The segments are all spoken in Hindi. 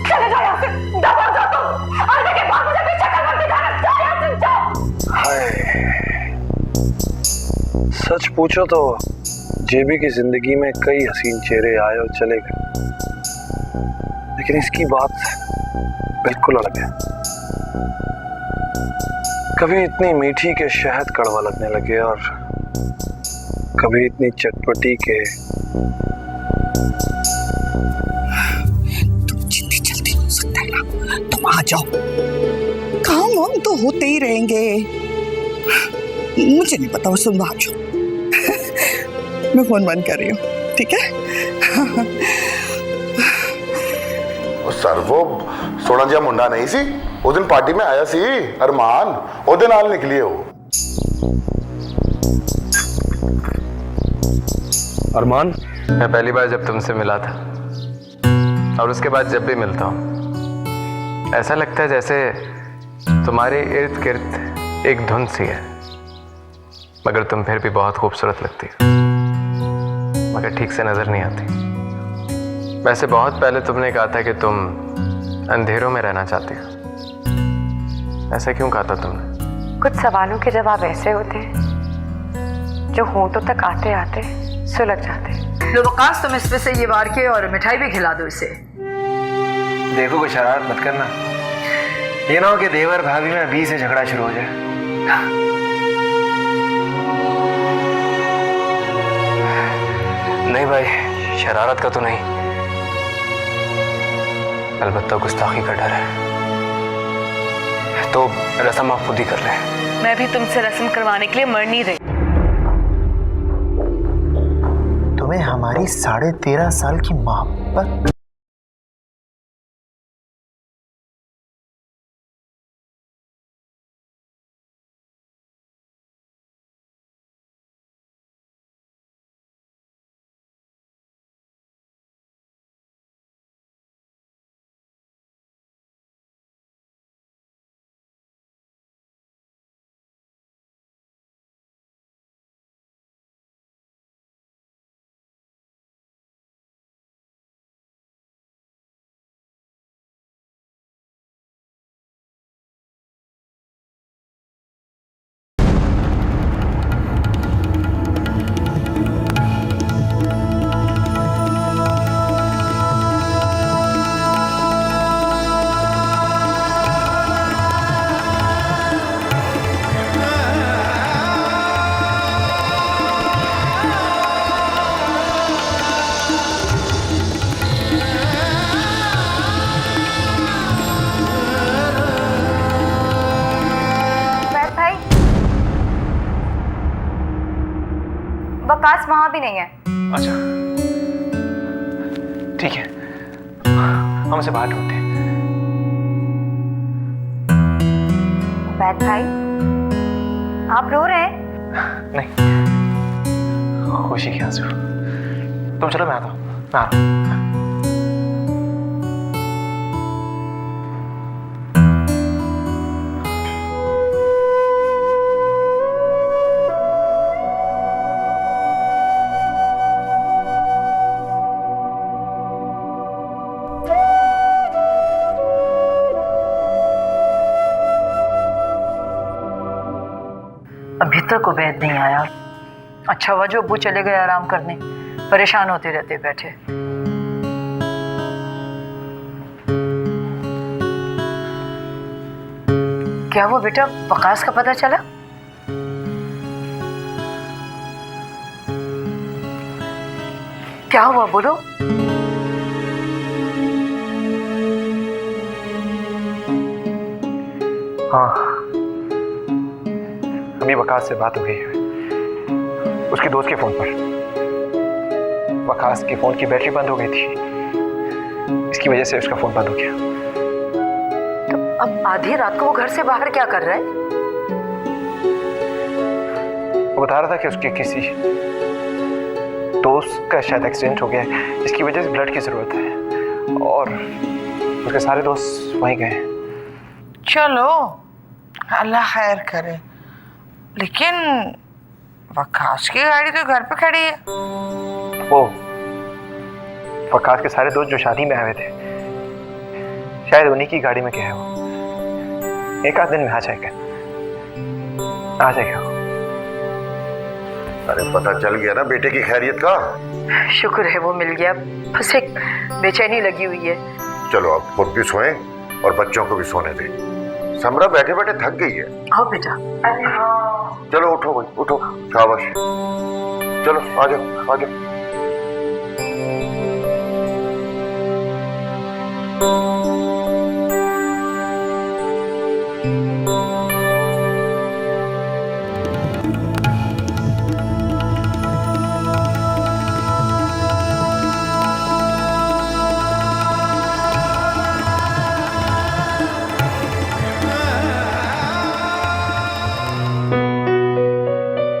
चले जाओ यहाँ से, दबा जाओ तुम। आने के बाद मुझे पीछे कर मत दिखाना, जाओ यहाँ से, जाओ। हाय, सच पूछो तो जेबी की जिंदगी में कई हसीन चेहरे आए और चले गए, लेकिन इसकी बात बिल्कुल अलग है। कभी इतनी मीठी के शहद कड़वा लगने लगे और कभी इतनी चटपटी के जितनी जल्दी हो सकता है ना तुम आ जाओ। काम हम तो होते ही रहेंगे, मुझे नहीं पता, वो सुन आ जाओ। मैं फोन बंद कर रही हूँ, ठीक है? सर वो सोना जिहा मुंडा नहीं सी उस दिन पार्टी में आया सी अरमान, ओदे नाल निकली हो। अरमान? मैं पहली बार जब तुमसे मिला था और उसके बाद जब भी मिलता हूँ ऐसा लगता है जैसे तुम्हारे इर्द गिर्द एक धुन सी है, मगर तुम फिर भी बहुत खूबसूरत लगती हो, मगर ठीक से नजर नहीं आती। वैसे बहुत पहले तुमने कहा था कि तुम अंधेरों में रहना चाहती हो। ऐसा क्यों कहा था तुमने? कुछ सवालों के जवाब ऐसे होते हैं जो होठों तक आते आते सुलग जाते। लो वकास, तुम इसमें से ये वार के और मिठाई भी खिला दो इसे। देखो कोई शरारत मत करना, ये ना हो कि देवर भाभी में अभी से झगड़ा शुरू हो जाए। नहीं भाई, शरारत का तो नहीं, अलबत्ता गुस्ताखी का डर है। तो रस्म आप खुद ही कर लें। मैं भी तुमसे रस्म करवाने के लिए मर नहीं रही। तुम्हें हमारी 13.5 साल की मोहब्बत वकास वहां भी नहीं है। अच्छा ठीक है, हम उसे बाहर ढूंढते हैं। वैद भाई, आप रो रहे हैं? नहीं, खुशी के आंसू। तुम चलो, मैं आता हूँ, मैं आ रहा हूँ। अभी तक उबैद नहीं आया। अच्छा हुआ जो अब्बू चले गए आराम करने, परेशान होते रहते बैठे। क्या हुआ बेटा, वकास का पता चला? क्या हुआ बोलो। हाँ, अभी वकास से बात हो गई है, उसके दोस्त के फोन पर। वकास के फोन की बैटरी बंद हो गई थी, इसकी वजह से उसका फोन बंद हो गया। तो अब आधी रात को वो घर से बाहर क्या कर रहा है? वो बता रहा था कि उसके किसी दोस्त का शायद एक्सीडेंट हो गया है, जिसकी वजह से ब्लड की जरूरत है, और उसके सारे दोस्त वहीं गए। चलो अल्लाह खैर करे, लेकिन वकास की गाड़ी तो घर पे खड़ी है। वकास के सारे दोस्त जो शादी में आए हुए थे, शायद उन्हीं की गाड़ी में गया है वो। एक आध दिन में आ जाएगा वो। अरे पता चल गया ना बेटे की खैरियत का। शुक्र है वो मिल गया, बस एक बेचैनी लगी हुई है। चलो अब खुद भी सोएं और बच्चों को भी सोने दें। समरा बैठे बैठे थक गई है। आओ बेटा। चलो उठो भाई, उठो, शाबाश। चलो आ जाओ, आ जाओ।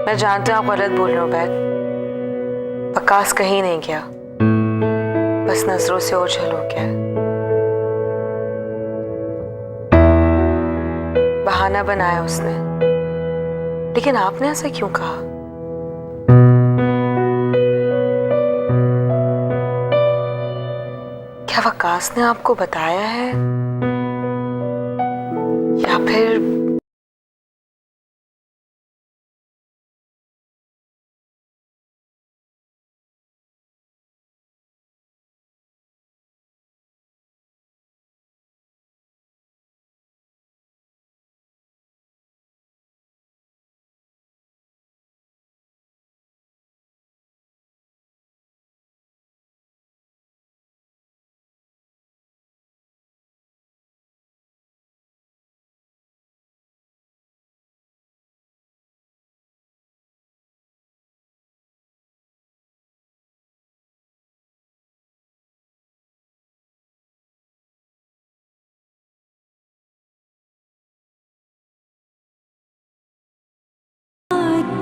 मैं जानती हूँ आप गलत बोल रहे हो बैद। वकास कहीं नहीं गया, बस नजरों से ओझल हो गया। बहाना बनाया उसने, लेकिन आपने ऐसा क्यों कहा? क्या वकास ने आपको बताया है या फिर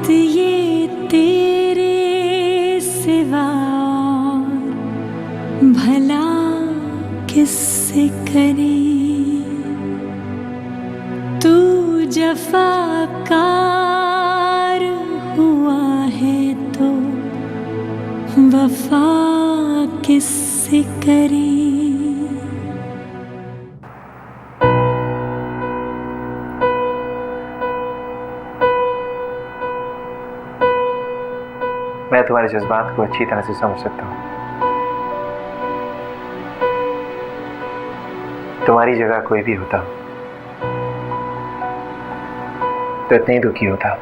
ये तेरे सिवा भला किससे करे, तू जफाकार हुआ है तो वफा किससे करे। मैं तुम्हारे जज्बात को अच्छी तरह से समझ सकता हूँ। तुम्हारी जगह कोई भी होता तो इतने ही दुखी होता।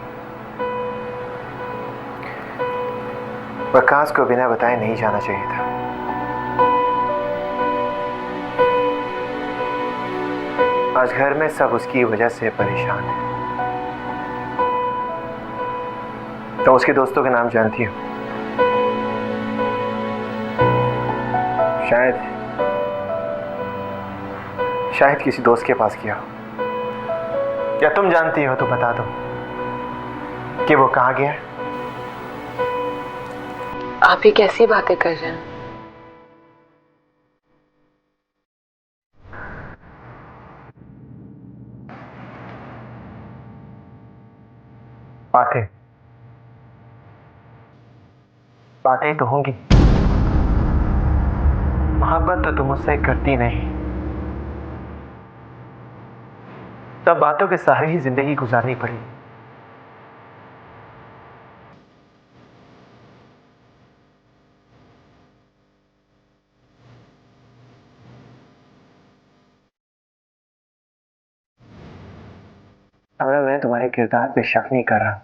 वकास को बिना बताए नहीं जाना चाहिए था। आज घर में सब उसकी वजह से परेशान है। तो उसके दोस्तों के नाम जानती हो? शायद किसी दोस्त के पास किया हो, या तुम जानती हो तो बता दो कि वो कहाँ गया है। आप ही कैसी बातें कर रहे हैं? बातें तो होंगी। मोहब्बत तो तुम मुझसे करती नहीं, तब बातों के सहारे ही जिंदगी गुजारनी पड़ी। अब मैं तुम्हारे किरदार पे शक नहीं कर रहा।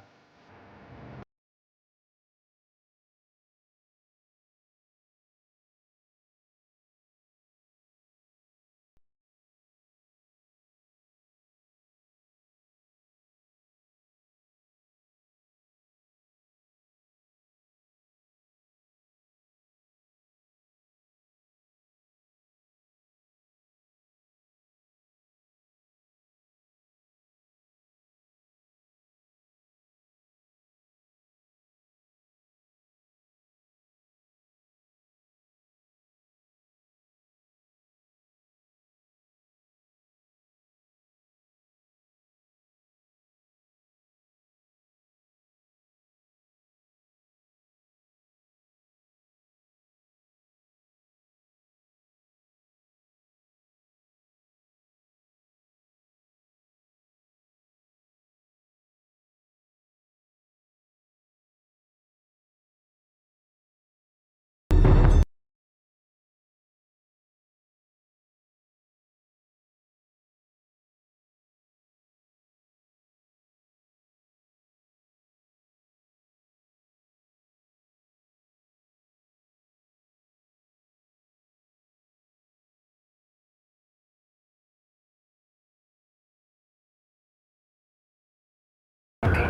की थी।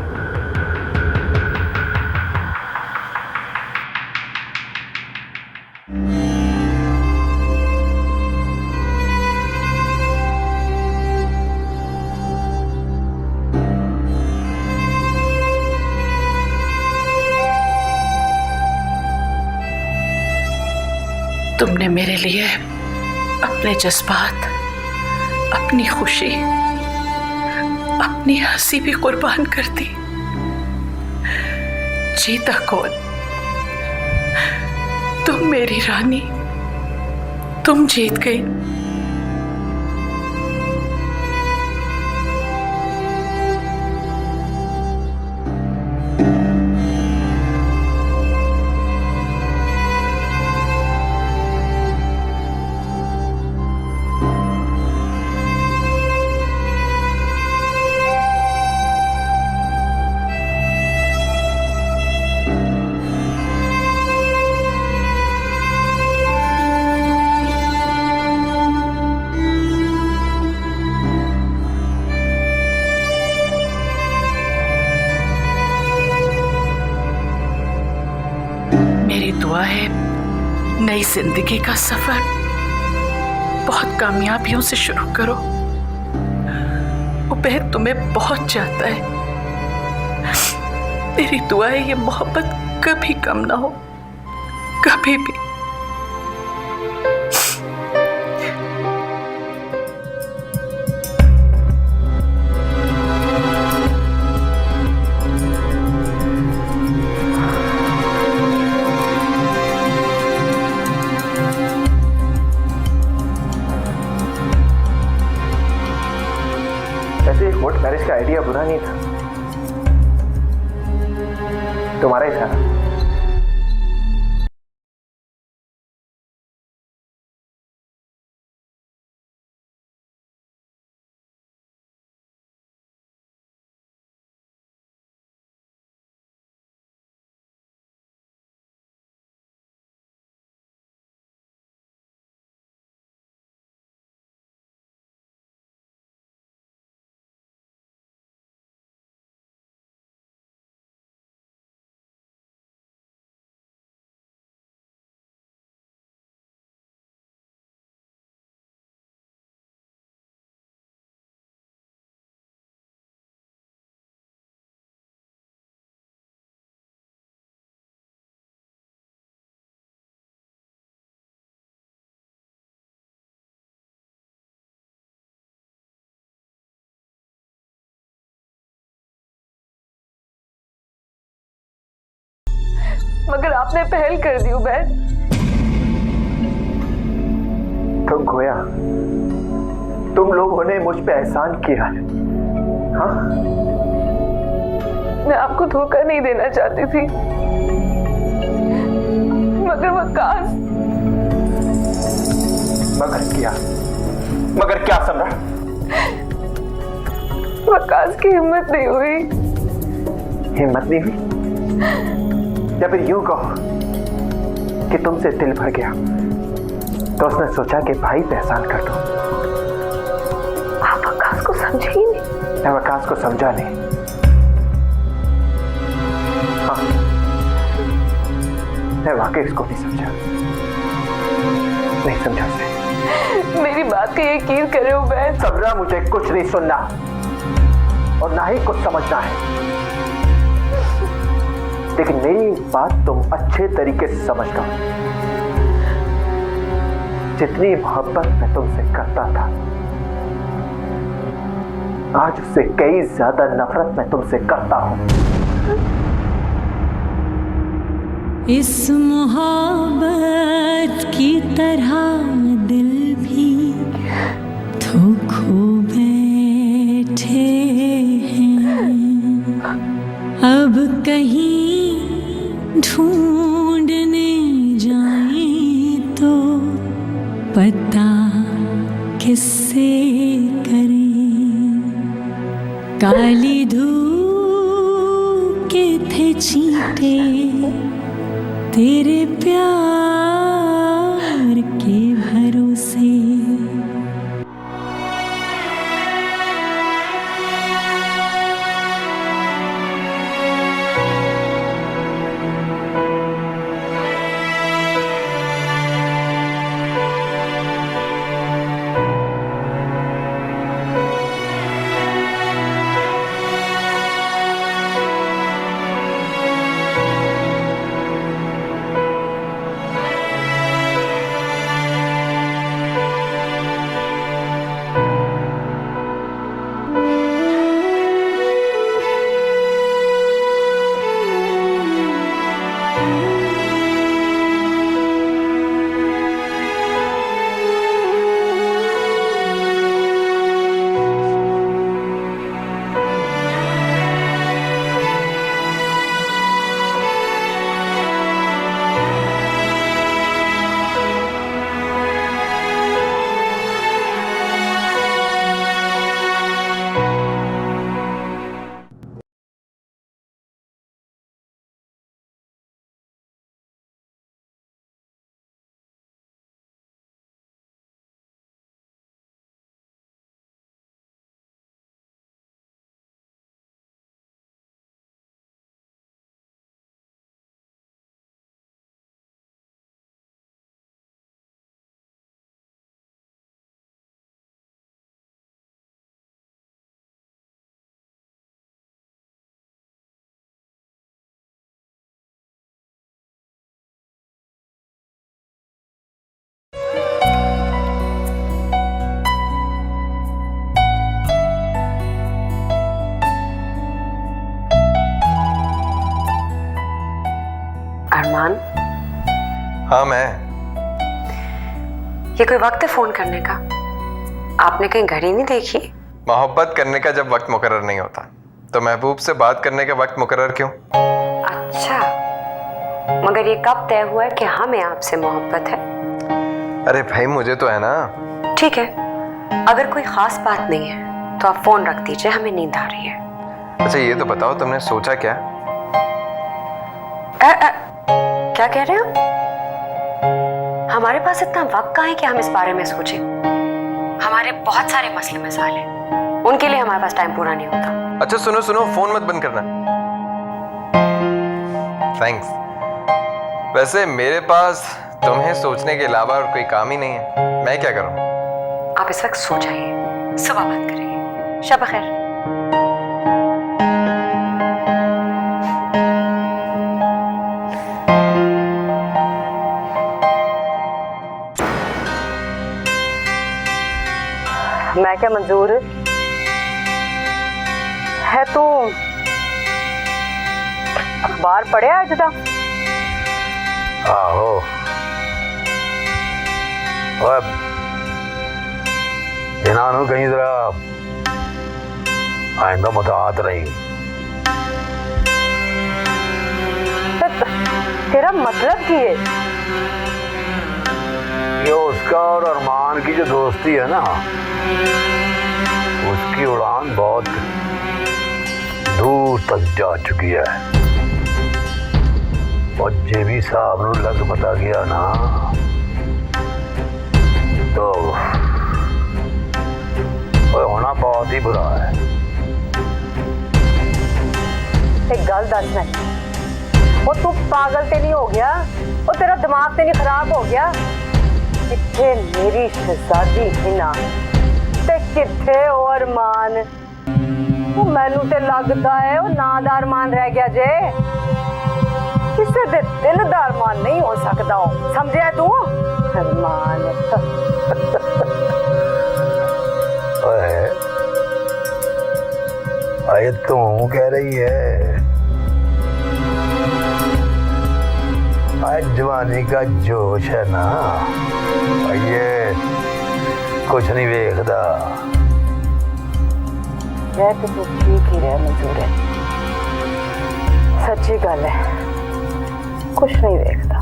तुमने मेरे लिए अपने जज्बात, अपनी खुशी, अपनी हंसी भी कुर्बान कर दी। जीता कौन? तुम मेरी रानी, तुम जीत गई। मेरी दुआ है नई जिंदगी का सफर बहुत कामयाबियों से शुरू करो। उबैद तुम्हें बहुत चाहता है। मेरी दुआ है ये मोहब्बत कभी कम ना हो, कभी भी। वैसे कोर्ट मैरिज का आइडिया बुरा नहीं था, तुम्हारा ही था। मगर आपने पहल कर दी उबैद। तुम खोया, तुम लोगों ने मुझ पे एहसान किया है। हाँ, मैं आपको धोखा नहीं देना चाहती थी, मगर वकास। मगर क्या समझा? वकास की हिम्मत नहीं हुई। हिम्मत नहीं हुई या फिर यूं कहो कि तुमसे दिल भर गया तो उसने सोचा कि भाई पे एहसान कर दो। आप वकास को समझे ही नहीं। मैं वकास को समझा नहीं। हाँ, मैं वाकई इसको नहीं समझा, नहीं समझा से। मेरी बात का यकीन करे उबैद। सबरा, मुझे कुछ नहीं सुनना और ना ही कुछ समझना है, लेकिन मेरी बात तुम अच्छे तरीके से समझ लो। जितनी मोहब्बत मैं तुमसे करता था, आज उससे कई ज्यादा नफरत मैं तुमसे करता हूं। इस मोहब्बत की तरह दिल भी तो खो बैठे हैं। अब कहीं ढूंढने जाएं तो पता किससे करें। काली धूप के थे चींटे तेरे प्यार के भरोसे। अरमान, हाँ मैं। ये कोई वक्त है फोन करने का? आपने कहीं घड़ी नहीं देखी? मोहब्बत करने का जब वक्त मुकर्रर नहीं होता तो महबूब से बात करने का वक्त मुकर्रर क्यों? अच्छा, मगर ये कब तय हुआ है कि हमें आपसे मोहब्बत है? अरे भाई मुझे तो है ना। ठीक है, अगर कोई खास बात नहीं है तो आप फोन रख दीजिए, हमें नींद आ रही है। अच्छा ये तो बताओ तुमने सोचा क्या? क्या कह रहे हो? हमारे पास इतना वक्त कहाँ है कि हम इस बारे में सोचें? हमारे बहुत सारे मसले मसाइल हैं, उनके लिए हमारे पास टाइम पूरा नहीं होता। अच्छा सुनो सुनो, फोन मत बंद करना। थैंक्स। वैसे मेरे पास तुम्हें सोचने के अलावा और कोई काम ही नहीं है, मैं क्या करूं? आप इस वक्त सो जाइए, सुबह बात करेंगे। शब खैर। मैं क्या मंजूर है? तू अखबार पढ़िया अज दा? आहो, इन्हों कहीं जरा आइंदा मुताहत रही। तेरा मतलब की है? ये उसका और अरमान की जो दोस्ती है ना, उसकी उड़ान बहुत दूर तक जा चुकी है। और जेबी साहब नूं लग पता गया ना तो होना बहुत ही बुरा है। एक गल दस मैं, वो तू पागल ते नहीं हो गया? वो तेरा दिमाग ते नहीं खराब हो गया? किथे मेरी शहजादी हिना ते किथे ओ अरमान? वो मैनू ते लगदा है वो ना दा अरमान रह गया जे, किसे दे दिल दा अरमान नहीं हो सकदा। हो समझिया तू? अरमान आए तू कह रही है आज जवानी का जोश है ना, ये कुछ नहीं वेखदा। यह तो तू ठीक ही रह मंजूर है, सच्ची गल है, कुछ नहीं देखता।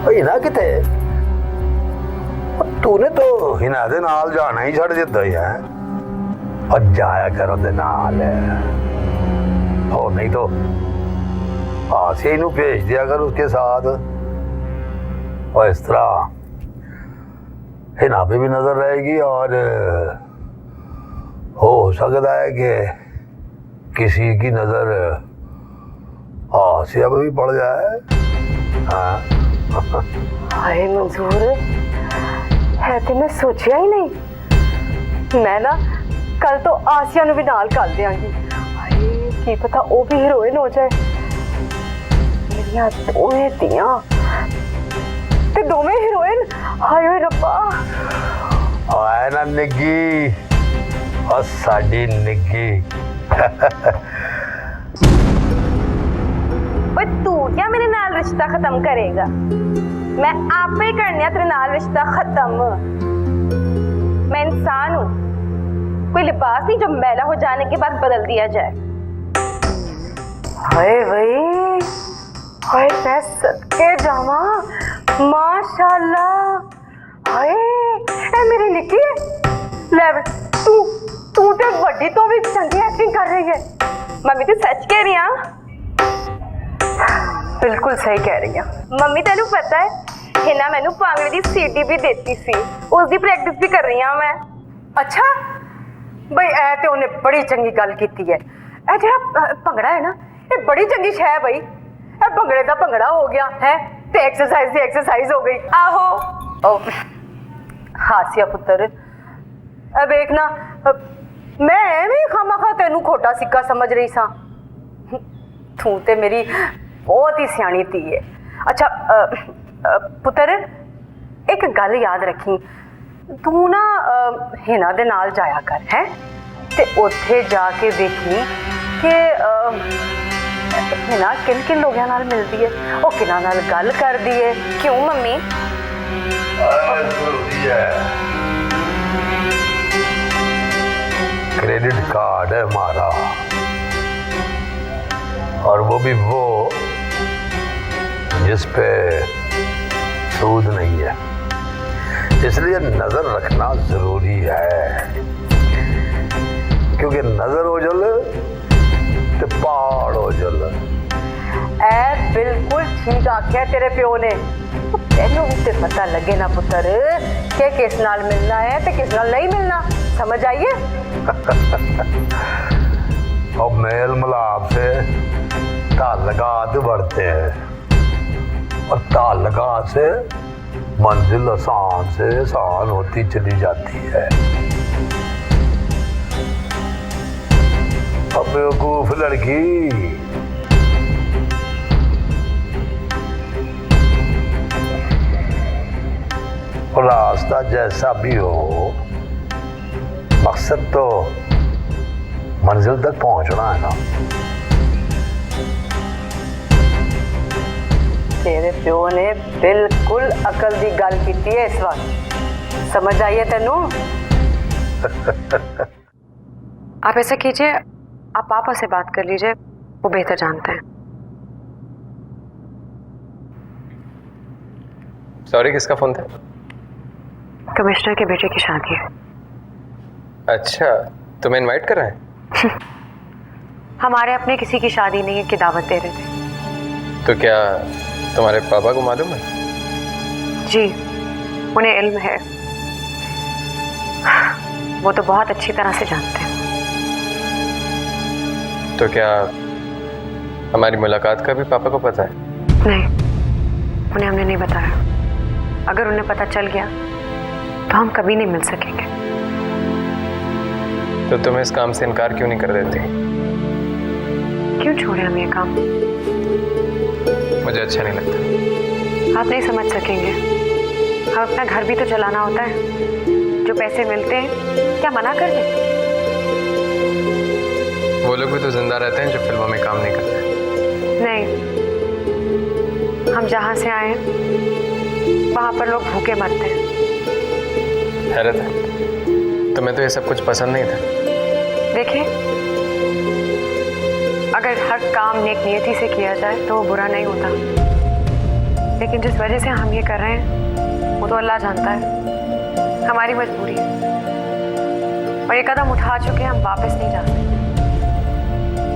हिना किथे? तूने तो हिना दे नाल जाना ही छड़ दिता ही है। और जाया करो दे नाल, और नहीं तो आसिया नू भेज दिया कर उसके साथ। और इस तरह हिना पे भी नजर रहेगी और हो सकता है कि किसी की नजर आसिया पे भी पड़ जाए। हाँ हाय मंजूर, है तो मैं सोचिया ही नहीं। मैं ना कल तो आसिया नू भी नाल कर देंगी। हाय की पता वो भी हीरोइन हो जाए। मेरिया दोवें धीआं ते दोवें हीरोइन। हाय ओए रब्बा। आए ना निग्गी और साडी निग्गी। पर तू क्या मेरे नाल रिश्ता खत्म करेगा? मैं आप ही करने तेरे नाल रिश्ता खत्म। मैं इंसान हूँ, कोई लिबास नहीं जो मैला हो जाने के बाद बदल दिया जाए। हाय भाई, हाय मैं सदके जावा, माशाल्लाह। हाय ए मेरी निक्की ले तू ते बड़ी तो भी चंगी एक्टिंग कर रही है। मम्मी तू सच कह रही है? बिल्कुल सही कह रही है मम्मी। तेनू पता है हिना मैनू भांगड़े की सीडी भी देती सी, उसकी प्रैक्टिस भी कर रही हूं मैं। अच्छा बई ऐ ते उन्हें बड़ी चंगी गल कीती है। ए जेड़ा भंगड़ा है ना, ये बड़ी चंगी शै है बई। ए भंगड़े दा भंगड़ा हो गया है ते एक्सरसाइज दी एक्सरसाइज हो गई। आहो हासिया पुत्र, ए देखना मैं भी खामा तेनू खोटा सिक्का समझ रही सा। तू ते मेरी बहुत ही सियाणी धी है। अच्छा पुत्र एक गल याद रखी, तू ना हिना दे नाल जाया कर है ते उत्थे जाके देखी कि हिना किन किन लोगों नाल मिलती है, ओ किना नाल गल कर दी है। क्यों मम्मी? क्रेडिट कार्ड है हमारा, और वो भी वो जिस पे सूद नहीं है, इसलिए नजर रखना जरूरी है, क्योंकि नजर हो जल तो पहाड़ हो जल। ए बिल्कुल ठीक आख्या तेरे प्यो ने। तेनों भी ते पता लगे ना पुत्र कि किस नाल मिलना है ते किस नाल नहीं मिलना, समझ आइए? अब मेल मिलाप से ताल्लुकात बढ़ते हैं, और ताल्लुकात से मंजिल आसान से आसान होती चली जाती है। अब बेवकूफ लड़की, और रास्ता जैसा भी हो, मकसद तो मंजिल तक पहुंचना है ना। तेरे प्यो ने बिल्कुल अकल दी गल की है इस वक्त, समझ आइए तेनू? आप ऐसा कीजिए, आप पापा से बात कर लीजिए, वो बेहतर जानते हैं। सॉरी, किसका फोन था? कमिश्नर के बेटे की शादी है। अच्छा, तुम्हें इनवाइट कर रहे हैं? हमारे अपने किसी की शादी नहीं है कि दावत दे रहे थे। तो क्या तुम्हारे पापा को मालूम है? जी, उन्हें इल्म है, वो तो बहुत अच्छी तरह से जानते हैं। तो क्या हमारी मुलाकात का भी पापा को पता है? नहीं, उन्हें हमने नहीं बताया। अगर उन्हें पता चल गया तो हम कभी नहीं मिल सकेंगे। तो तुम इस काम से इनकार क्यों नहीं कर देती? क्यों छोड़े हम ये काम? मुझे अच्छा नहीं लगता। आप नहीं समझ सकेंगे, हम अपना घर भी तो चलाना होता है। जो पैसे मिलते हैं क्या मना कर दें? वो लोग भी तो जिंदा रहते हैं जो फिल्मों में काम नहीं करते। नहीं, हम जहाँ से आए वहाँ पर लोग भूखे मरते हैं। हैरत है, तुम्हें तो ये सब कुछ पसंद नहीं था। देखिए, अगर हर काम नेक नियति से किया जाए तो वो बुरा नहीं होता, लेकिन जिस वजह से हम ये कर रहे हैं वो तो अल्लाह जानता है। हमारी मजबूरी है, और ये कदम उठा चुके हम वापस नहीं जा सकते,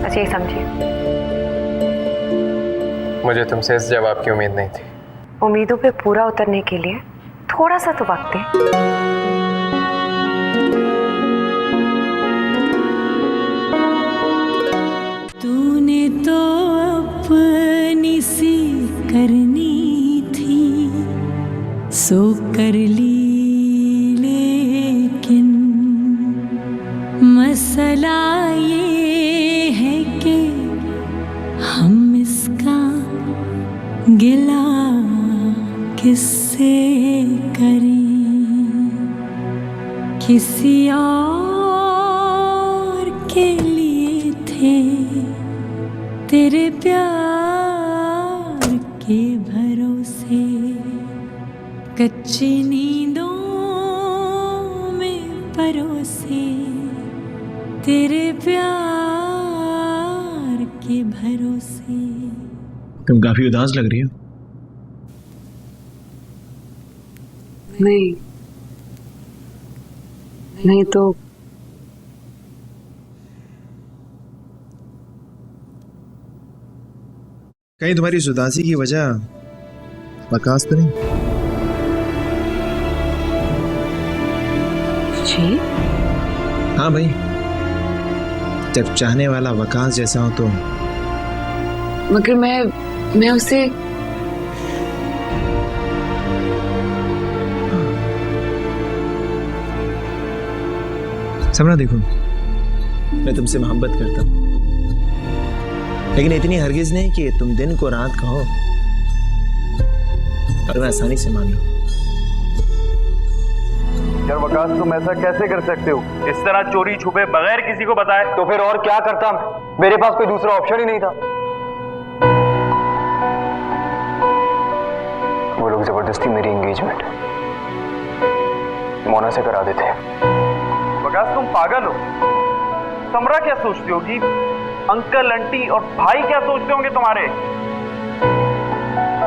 बस यही समझिए। मुझे तुमसे इस जवाब की उम्मीद नहीं थी। उम्मीदों पे पूरा उतरने के लिए थोड़ा सा तो वक्त दें। तूने तो अपनी सी करनी थी सो कर ली, लेकिन मसला ये है कि हम इसका गिला किससे करें। किसी और के लिए थे तेरे प्यार के भरोसे, कच्ची नींदों में परोसे तेरे प्यार के भरोसे। तुम काफी उदास लग रही हो। नहीं तो कहीं तुम्हारी इस उदासी की वजह वकास तो नहीं? जी? हाँ भाई, जब चाहने वाला वकास जैसा हो तो। मगर मैं उसे समझा, देखो मैं तुमसे मोहब्बत करता हूँ, लेकिन इतनी हरगिज नहीं कि तुम दिन को रात कहो और मैं आसानी से मान लूं। यार वकास, तुम ऐसा कैसे कर सकते हो? इस तरह चोरी छुपे बगैर किसी को बताए? तो फिर और क्या करता? मेरे पास कोई दूसरा ऑप्शन ही नहीं था। जबरदस्ती मेरी एंगेजमेंट मोना से करा देते। बकास तुम पागल हो। समरा क्या सोचती होगी, अंकल आंटी और भाई क्या सोचते होंगे तुम्हारे?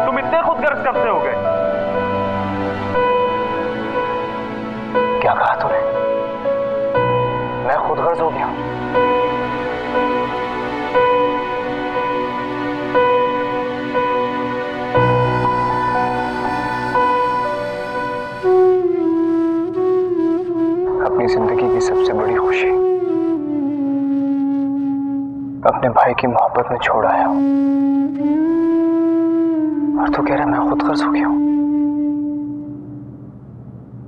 तुम इतने खुदगर्ज कब से हो गए? क्या कहा तूने? मैं खुदगर्ज हो गया? अपनी जिंदगी की सबसे बड़ी खुशी अपने भाई की मोहब्बत में छोड़ आया हूं, और तू कह रहा मैं खुदगर्ज हो गया हूं?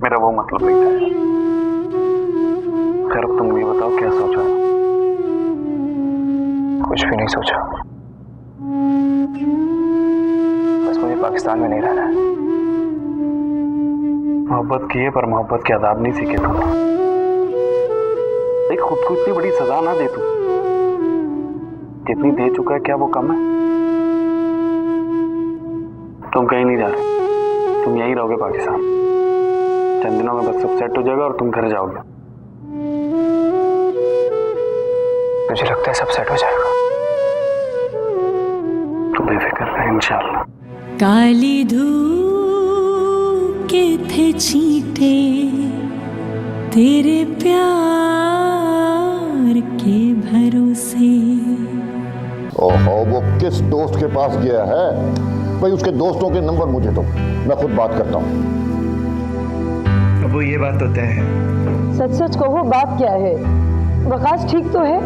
मेरा वो मतलब नहीं था। खैर अब तुम ये बताओ क्या सोचा? कुछ भी नहीं सोचा, बस मुझे पाकिस्तान में नहीं रहना है। मोहब्बत की है पर मोहब्बत के आदाब नहीं सीखे तुम। देख खुद को इतनी बड़ी सजा ना दे तू। जितनी दे चुका है क्या वो कम है? तुम कहीं नहीं जा रहे, तुम यहीं रहोगे पाकिस्तान। चंद दिनों में बस सब सेट हो जाएगा और तुम घर जाओगे। मुझे लगता है सब सेट हो जाएगा। तू बेफिक्र रह, इंशाल्लाह। काली धूप के थे छींटे तेरे प्यार के भरोसे। ओहो, वो किस दोस्त के पास गया है? भाई उसके दोस्तों के नंबर मुझे दो, मैं खुद बात करता हूँ। अब वो ये बात तो तय है। सच सच कहो, बात क्या है? वकास ठीक तो है?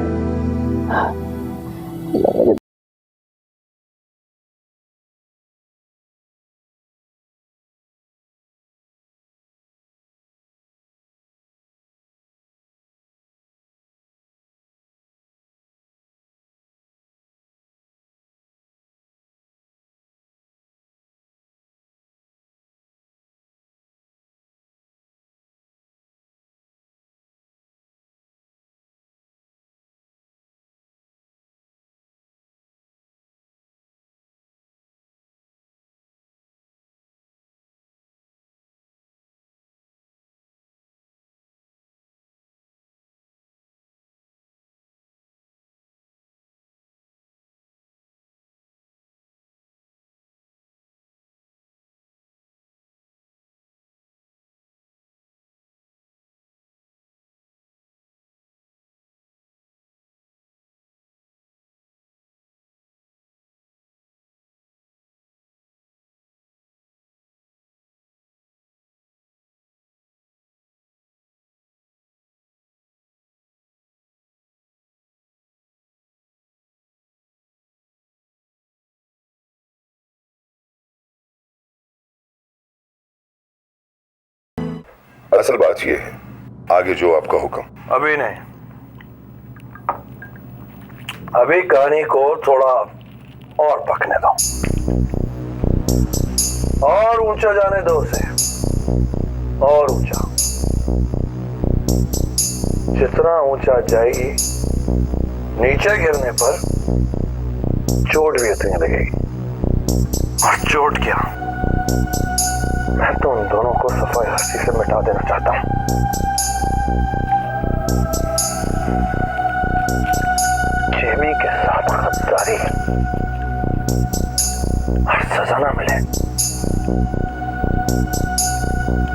असल बात ये है, आगे जो आपका हुक्म। अभी नहीं, अभी कहानी को थोड़ा और पकने दो और ऊंचा जाने दो उसे, और ऊंचा। जितना ऊंचा जाएगी नीचे गिरने पर चोट भी उतनी लगेगी। और चोट क्या, मैं तो उन दोनों को सफाई हस्ती से मिटा देना चाहता हूं। जेबी के साथ गद्दारी और सजा ना मिले,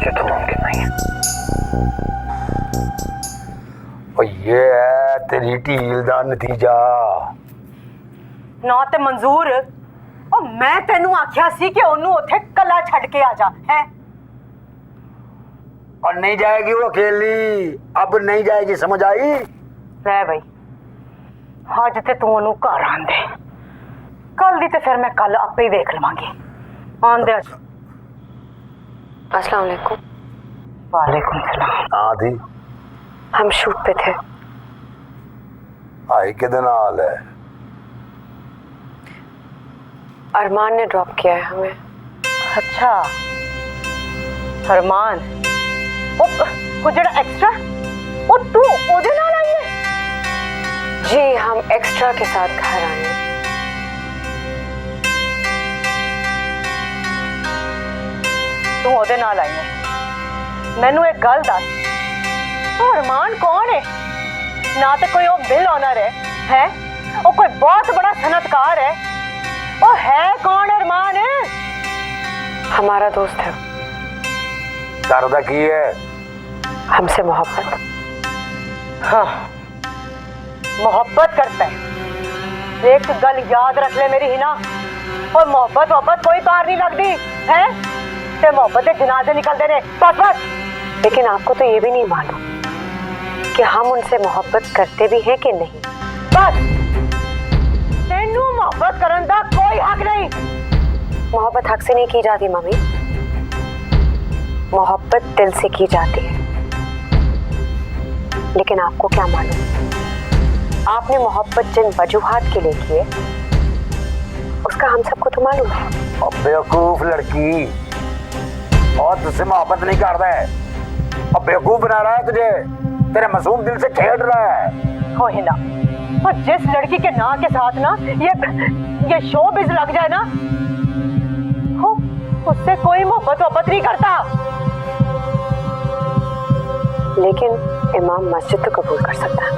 ये तो मुमकिन नहीं है। और ये है तेरी ढील दा नतीजा। ना ते मंजूर, और मैं तेनू आख्या सी कि ओनू उथे कला छड़ के आ जा है। और नहीं जाएगी वो अकेली, अब नहीं जाएगी, समझ आई? रह भाई, आज ते तू ओनू घर आन दे, कल दी ते फिर मैं कल आपे ही देख लवांगी। आन दे। अस्सलाम वालेकुम। वालेकुम सलाम। हाँ थी, हम शूट पे थे। आई किधर हाल है? अरमान ने ड्रॉप किया है हमें। अच्छा, अरमान वो जड़ा एक्स्ट्रा वो तू ओदे नाल आई है? जी, हम एक्स्ट्रा के साथ घर आए हैं। ਉਹਦੇ ਨਾਲ ਆਈ ਹੈ। ਮੈਨੂੰ ਇੱਕ ਗੱਲ ਦੱਸ, ਉਹ ਅਰਮਾਨ ਕੌਣ ਹੈ? ਨਾ ਤੇ ਕੋਈ ਉਹ ਬਿਲ ऑनर है वो कोई बहुत बड़ा सनतकार है। वो है कौन अरमान? हमारा दोस्त है। करदा की है? हमसे मोहब्बत। हाँ, मोहब्बत करता है। एक गल याद रख ले मेरी हिना, और मोहब्बत कोई पार नहीं लगती है। ते मोहब्बत के जनाजे निकलते ने बस बस। लेकिन आपको तो ये भी नहीं मालूम कि हम उनसे मोहब्बत करते भी हैं कि नहीं। बस, तेनू मोहब्बत करने का कोई हक नहीं। मोहब्बत हक से नहीं की जाती मम्मी, मोहब्बत दिल से की जाती है। लेकिन आपको क्या मालूम, आपने मोहब्बत जिन वजूहात के लिए की है उसका हम सबको तो मालूम है। अब बेवकूफ लड़की, और तुझसे मोहब्बत नहीं करता है, अब बेवकूफ बना रहा है तुझे, तेरे मासूम दिल से खेल रहा है। हो हिना, और जिस लड़की के नाम के साथ ना ये शोबिज़ लग जाए ना, हो उससे कोई मोहब्बत नहीं करता। लेकिन इमाम मस्जिद तो कबूल कर सकता है।